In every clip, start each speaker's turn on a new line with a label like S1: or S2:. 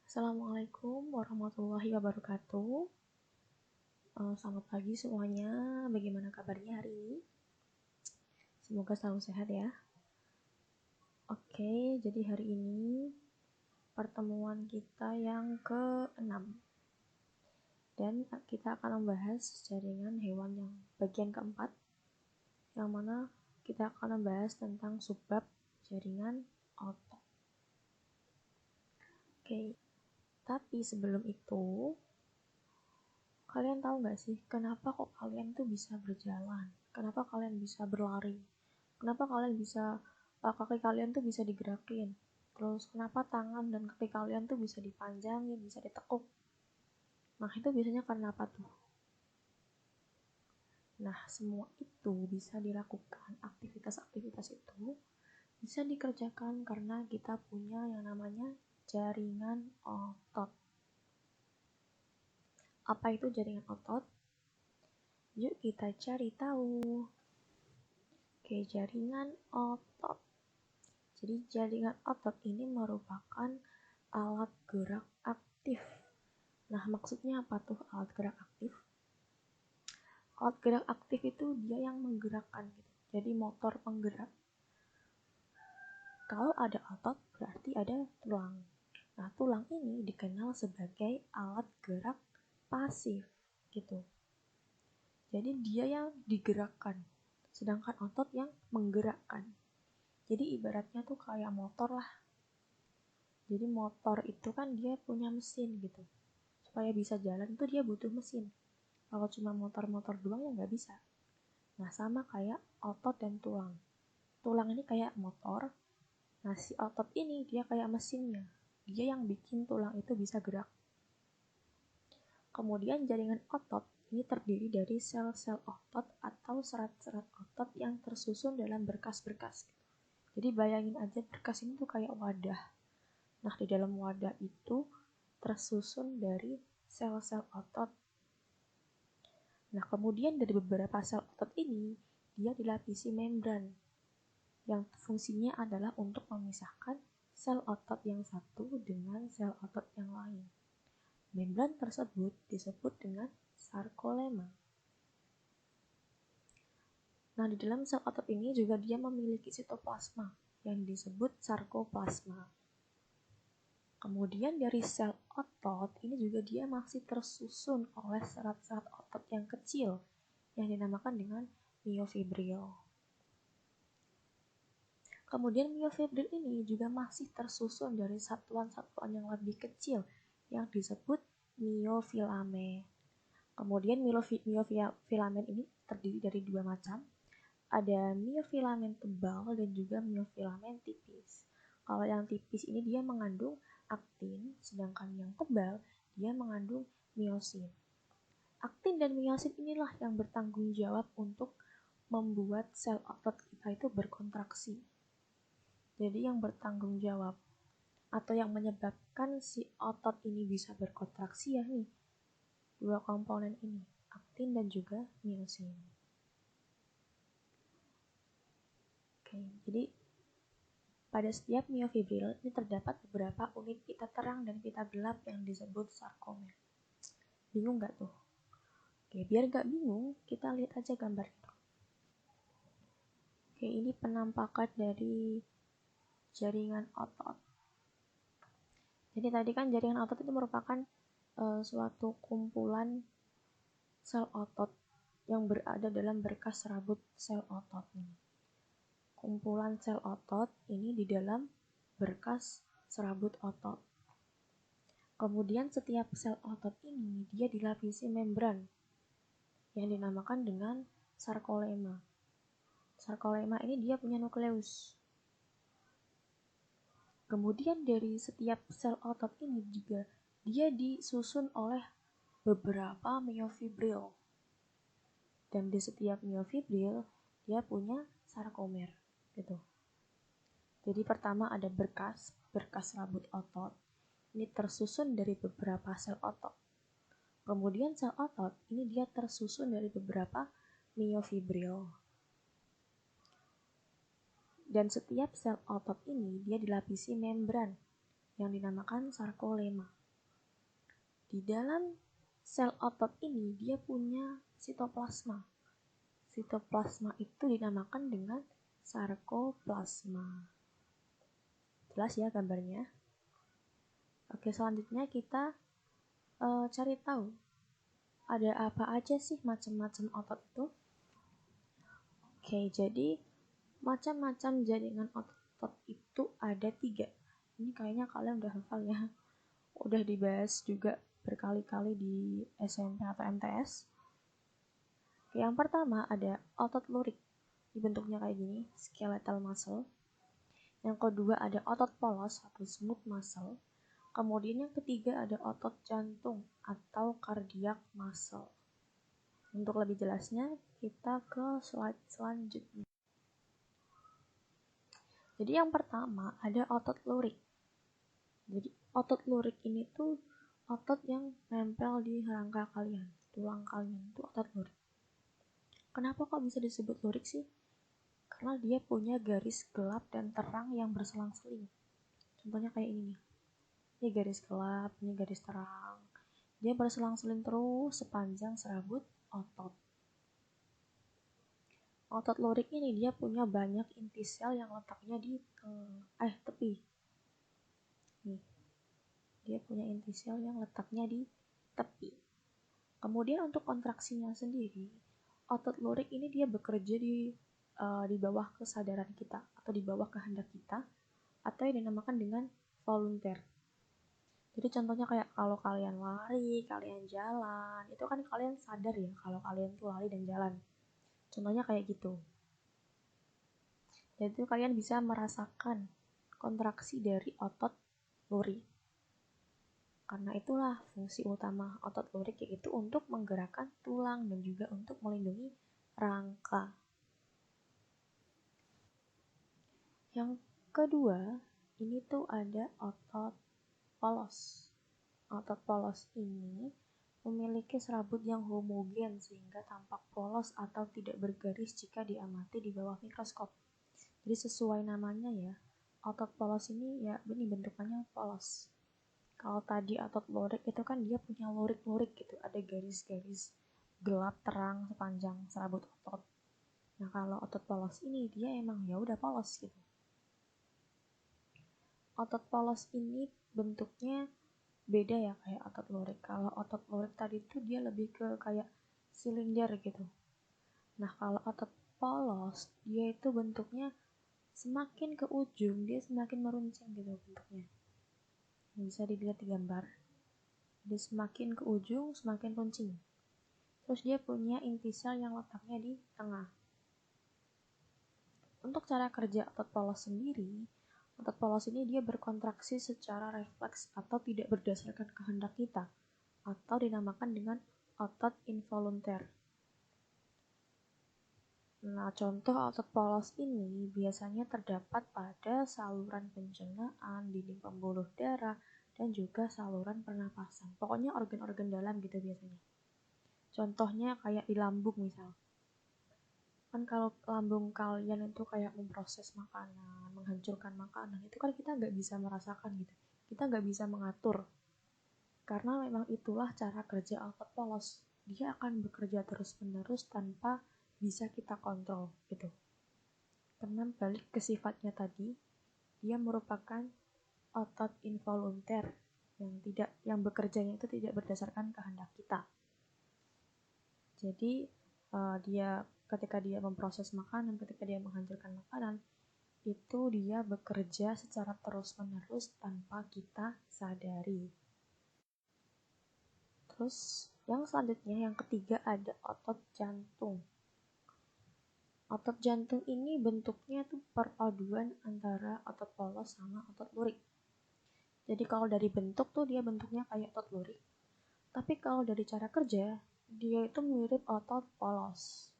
S1: Assalamualaikum warahmatullahi wabarakatuh. Selamat pagi semuanya. Bagaimana kabarnya hari ini? Semoga selalu sehat ya. Oke, jadi hari ini pertemuan kita yang ke-6. Dan kita akan membahas jaringan hewan yang bagian keempat, yang mana kita akan membahas tentang subbab jaringan otot. Oke, tapi sebelum itu, kalian tahu nggak sih, kenapa kok kalian tuh bisa berjalan? Kenapa kalian bisa berlari? Kenapa kalian bisa, kaki kalian tuh bisa digerakin? Terus kenapa tangan dan kaki kalian tuh bisa dipanjangin, bisa ditekuk? Nah, itu biasanya karena apa tuh? Nah, semua itu bisa dilakukan, aktivitas-aktivitas itu bisa dikerjakan karena kita punya yang namanya jaringan otot. Apa itu jaringan otot? Yuk kita cari tahu. Oke, jaringan otot. Jadi jaringan otot ini merupakan alat gerak aktif. Nah, maksudnya apa tuh alat gerak aktif? Alat gerak aktif itu dia yang menggerakkan gitu. Jadi motor penggerak. Kalau ada otot berarti ada tulang. Nah, tulang ini dikenal sebagai alat gerak pasif gitu. Jadi dia yang digerakkan, sedangkan otot yang menggerakkan. Jadi ibaratnya tuh kayak motor lah. Jadi motor itu kan dia punya mesin gitu. Supaya bisa jalan itu dia butuh mesin. Kalau cuma motor-motor doang ya nggak bisa. Nah, sama kayak otot dan tulang. Tulang ini kayak motor. Nah, si otot ini dia kayak mesinnya. Dia yang bikin tulang itu bisa gerak. Kemudian jaringan otot ini terdiri dari sel-sel otot atau serat-serat otot yang tersusun dalam berkas-berkas. Jadi bayangin aja berkas ini tuh kayak wadah. Nah, di dalam wadah itu tersusun dari sel-sel otot. Nah, kemudian dari beberapa sel otot ini, dia dilapisi membran yang fungsinya adalah untuk memisahkan sel otot yang satu dengan sel otot yang lain. Membran tersebut disebut dengan sarkolema. Nah, di dalam sel otot ini juga dia memiliki sitoplasma yang disebut sarkoplasma. Kemudian dari sel otot ini juga dia masih tersusun oleh serat-serat otot yang kecil yang dinamakan dengan miofibril. Kemudian miofibril ini juga masih tersusun dari satuan-satuan yang lebih kecil yang disebut miofilamen. Kemudian miofilamen ini terdiri dari dua macam. Ada miofilamen tebal dan juga miofilamen tipis. Kalau yang tipis ini dia mengandung aktin, sedangkan yang tebal dia mengandung miosin. Aktin dan miosin inilah yang bertanggung jawab untuk membuat sel otot kita itu berkontraksi. Jadi yang bertanggung jawab atau yang menyebabkan si otot ini bisa berkontraksi ya nih, dua komponen ini, aktin dan juga miosin. Oke, jadi pada setiap miofibril ini terdapat beberapa unit pita terang dan pita gelap yang disebut sarkomer. Bingung nggak tuh? Oke, biar nggak bingung, kita lihat aja gambar itu. Oke, ini penampakan dari jaringan otot. Jadi tadi kan jaringan otot itu merupakan suatu kumpulan sel otot yang berada dalam berkas serabut sel otot ini. Kumpulan sel otot ini di dalam berkas serabut otot. Kemudian setiap sel otot ini dia dilapisi membran yang dinamakan dengan sarkolema. Sarkolema ini dia punya nukleus. Kemudian dari setiap sel otot ini juga dia disusun oleh beberapa miofibril. Dan di setiap miofibril dia punya sarkomer gitu. Jadi pertama ada berkas serabut otot. Ini tersusun dari beberapa sel otot. Kemudian sel otot ini dia tersusun dari beberapa miofibril. Dan setiap sel otot ini dia dilapisi membran yang dinamakan sarkolema. Di dalam sel otot ini dia punya sitoplasma. Sitoplasma itu dinamakan dengan sarkoplasma. Jelas ya gambarnya? Oke, selanjutnya kita cari tahu ada apa aja sih macam-macam otot itu. Oke, jadi macam-macam jaringan otot itu ada 3. Ini kayaknya kalian udah hafal ya. Udah dibahas juga berkali-kali di SMP atau MTS. Oke, yang pertama ada otot lurik. Bentuknya kayak gini, skeletal muscle. Yang kedua ada otot polos atau smooth muscle. Kemudian yang ketiga ada otot jantung atau cardiac muscle. Untuk lebih jelasnya, kita ke slide selanjutnya. Jadi yang pertama ada otot lurik. Jadi otot lurik ini tuh otot yang nempel di rangka kalian, tulang kalian, itu otot lurik. Kenapa kok bisa disebut lurik sih? Karena dia punya garis gelap dan terang yang berselang-seling. Contohnya kayak ini nih. Ini garis gelap, ini garis terang. Dia berselang-seling terus sepanjang serabut otot. Otot lurik ini dia punya banyak inti sel yang letaknya di tepi. Nih, dia punya inti sel yang letaknya di tepi. Kemudian untuk kontraksinya sendiri, otot lurik ini dia bekerja di bawah kesadaran kita atau di bawah kehendak kita, atau yang dinamakan dengan volunteer. Jadi contohnya kayak kalau kalian lari, kalian jalan, itu kan kalian sadar ya kalau kalian tuh lari dan jalan. Contohnya kayak gitu. Jadi kalian bisa merasakan kontraksi dari otot lurik. Karena itulah fungsi utama otot lurik, yaitu untuk menggerakkan tulang dan juga untuk melindungi rangka. Yang kedua, ini tuh ada otot polos. Otot polos ini memiliki serabut yang homogen sehingga tampak polos atau tidak bergaris jika diamati di bawah mikroskop. Jadi sesuai namanya ya, otot polos ini ya ini bentukannya polos. Kalau tadi otot lurik itu kan dia punya lurik-lurik gitu, ada garis-garis gelap terang sepanjang serabut otot. Nah kalau otot polos ini dia emang ya udah polos gitu. Otot polos ini bentuknya beda ya kayak otot lurik. Kalau otot lurik tadi tuh dia lebih ke kayak silinder gitu. Nah kalau otot polos dia itu bentuknya semakin ke ujung dia semakin meruncing gitu bentuknya. Bisa dilihat di gambar. Jadi semakin ke ujung semakin runcing. Terus dia punya inti sel yang letaknya di tengah. Untuk cara kerja otot polos sendiri, otot polos ini dia berkontraksi secara refleks atau tidak berdasarkan kehendak kita, atau dinamakan dengan otot involunter. Nah, contoh otot polos ini biasanya terdapat pada saluran pencernaan, dinding pembuluh darah, dan juga saluran pernapasan. Pokoknya organ-organ dalam gitu biasanya. Contohnya kayak di lambung misal. Kan kalau lambung kalian itu kayak memproses makanan, menghancurkan makanan, itu kan kita nggak bisa merasakan gitu. Kita nggak bisa mengatur. Karena memang itulah cara kerja otot polos. Dia akan bekerja terus-menerus tanpa bisa kita kontrol gitu. Karena balik ke sifatnya tadi, dia merupakan otot involunter yang bekerjanya itu tidak berdasarkan kehendak kita. Jadi ketika dia memproses makanan, ketika dia menghancurkan makanan, itu dia bekerja secara terus-menerus tanpa kita sadari. Terus yang selanjutnya, yang ketiga ada otot jantung. Otot jantung ini bentuknya tuh perpaduan antara otot polos sama otot lurik. Jadi kalau dari bentuk tuh dia bentuknya kayak otot lurik. Tapi kalau dari cara kerja, dia itu mirip otot polos.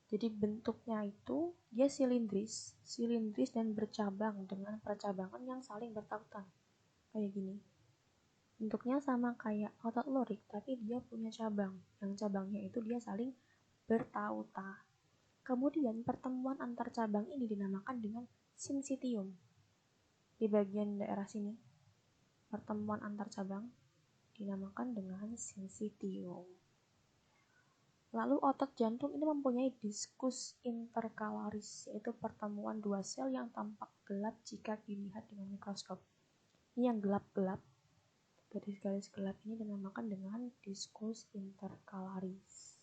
S1: Jadi bentuknya itu dia silindris dan bercabang dengan percabangan yang saling bertautan. Kayak gini. Bentuknya sama kayak otot lurik, tapi dia punya cabang. Yang cabangnya itu dia saling bertautan. Kemudian pertemuan antar cabang ini dinamakan dengan sinsitium. Di bagian daerah sini, pertemuan antar cabang dinamakan dengan sinsitium. Lalu otot jantung ini mempunyai diskus interkalaris, yaitu pertemuan dua sel yang tampak gelap jika dilihat dengan mikroskop. Ini yang gelap-gelap, garis-garis gelap ini dinamakan dengan diskus interkalaris.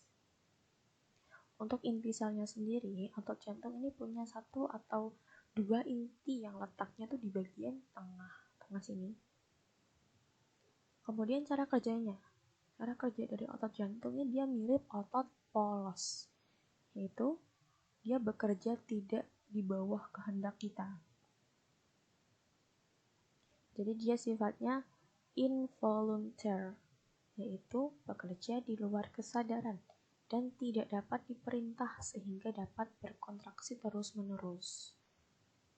S1: Untuk inti selnya sendiri, otot jantung ini punya satu atau dua inti yang letaknya tuh di bagian tengah sini. Kemudian cara kerja dari otot jantung ini dia mirip otot polos, yaitu dia bekerja tidak di bawah kehendak kita. Jadi dia sifatnya involuntar, yaitu bekerja di luar kesadaran dan tidak dapat diperintah sehingga dapat berkontraksi terus-menerus.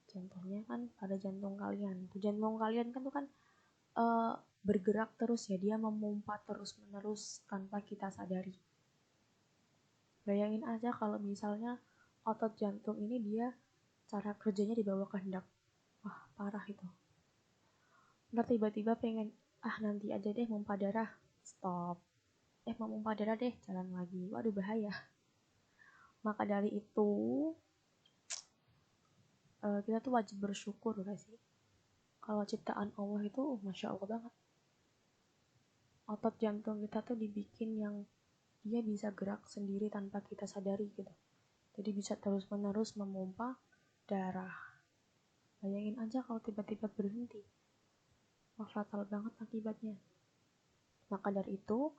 S1: Contohnya kan pada jantung kalian. Jantung kalian kan tuh kan bergerak terus ya, dia memompa terus-menerus tanpa kita sadari. Bayangin aja kalau misalnya otot jantung ini dia cara kerjanya di bawah kehendak. Wah, parah itu. Ntar tiba-tiba pengen, nanti aja deh mompa darah, stop. Mau mompa darah deh, jalan lagi. Waduh, bahaya. Maka dari itu, kita tuh wajib bersyukur gak sih? Kalau ciptaan Allah itu, Masya Allah banget. Otot jantung kita tuh dibikin yang dia bisa gerak sendiri tanpa kita sadari gitu. Jadi bisa terus-menerus memompa darah. Bayangin aja kalau tiba-tiba berhenti. Wah, fatal banget akibatnya. Maka dari itu,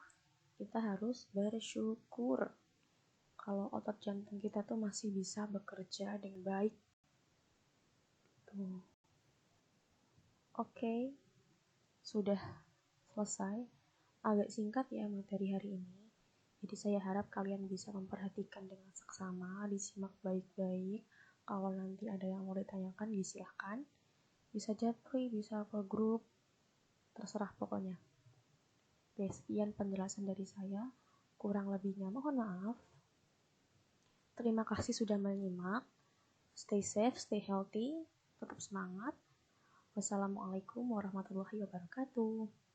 S1: kita harus bersyukur kalau otot jantung kita tuh masih bisa bekerja dengan baik. Tuh. Oke, sudah selesai. Agak singkat ya materi hari ini. Jadi saya harap kalian bisa memperhatikan dengan seksama, disimak baik-baik. Kalau nanti ada yang mau ditanyakan, disilahkan. Bisa japri, bisa ke grup, terserah pokoknya. Oke, sekian penjelasan dari saya. Kurang lebihnya mohon maaf. Terima kasih sudah menyimak. Stay safe, stay healthy, tetap semangat. Wassalamualaikum warahmatullahi wabarakatuh.